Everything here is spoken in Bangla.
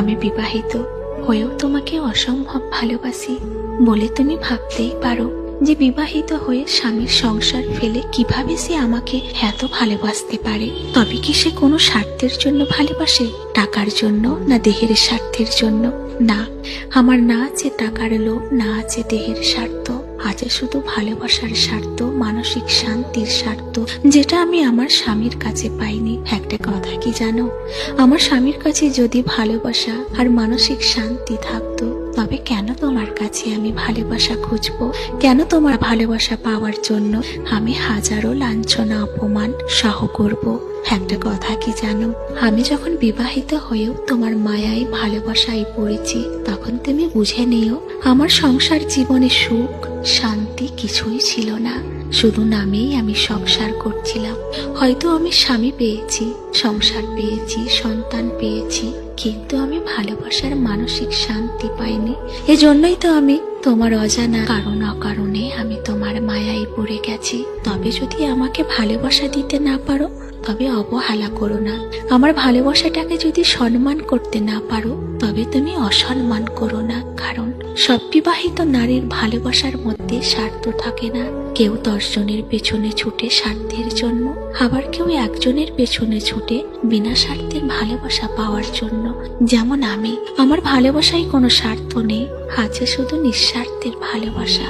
আমি বিবাহিত হয়েও তোমাকে অসম্ভব ভালোবাসি বলে তুমি ভাবতেই পারো যে বিবাহিত হয়ে স্বামীর সংসার ফেলে কিভাবে সে আমাকে এত ভালোবাসতে পারে। তবে কি সে কোনো স্বার্থের জন্য ভালোবাসে? টাকার জন্য না দেহের স্বার্থের জন্য? না, আমার না আছে টাকার লোভ, না আছে দেহের স্বার্থ, আছে শুধু ভালোবাসার স্বার্থ, মানসিক শান্তির স্বার্থ, যেটা আমি আমার স্বামীর কাছে পাইনি। একটা কথা কি জানো, আমার স্বামীর কাছে যদি ভালোবাসা আর মানসিক শান্তি থাকতো, তবে কেন তোমার কাছে আমি ভালোবাসা খুঁজবো? কেন তোমার ভালোবাসা পাওয়ার জন্য আমি হাজারো লাঞ্ছনা অপমান সহ করব? একটা কথা কি জানো, আমি যখন বিবাহিত হয়েও তোমার মায়ায় ভালোবাসায় পড়েছি, তখন তুমি বুঝে নিও আমার সংসার জীবনে সুখ শান্তি কিছুই ছিল না। শুধু নামেই আমি সংসার করছিলাম। হয়তো আমি স্বামী পেয়েছি, সংসার পেয়েছি, সন্তান পেয়েছি, কিন্তু আমি ভালোবাসার মানসিক শান্তি পাইনি। এজন্যই তো আমি তোমার অজানা কারণ অকারণে আমি তোমার মায়ায় পড়ে গেছি। তবে যদি আমাকে ভালোবাসা দিতে না পারো, তবে অবহেলা করো না। আমার ভালোবাসাটাকে যদি সম্মান করতে না পারো, তবে তুমি অসম্মান করো না। কারণ সব বিবাহিত নারীর ভালোবাসার মধ্যে স্বার্থ থাকে না। কেউ 10 জনের পেছনে ছুটে স্বার্থের জন্য, আবার কেউ একজনের পেছনে ছুটে বিনা স্বার্থের ভালোবাসা পাওয়ার জন্য। যেমন আমি, আমার ভালোবাসায় কোনো স্বার্থ নেই, আছে শুধু নিঃস্বার্থের ভালোবাসা।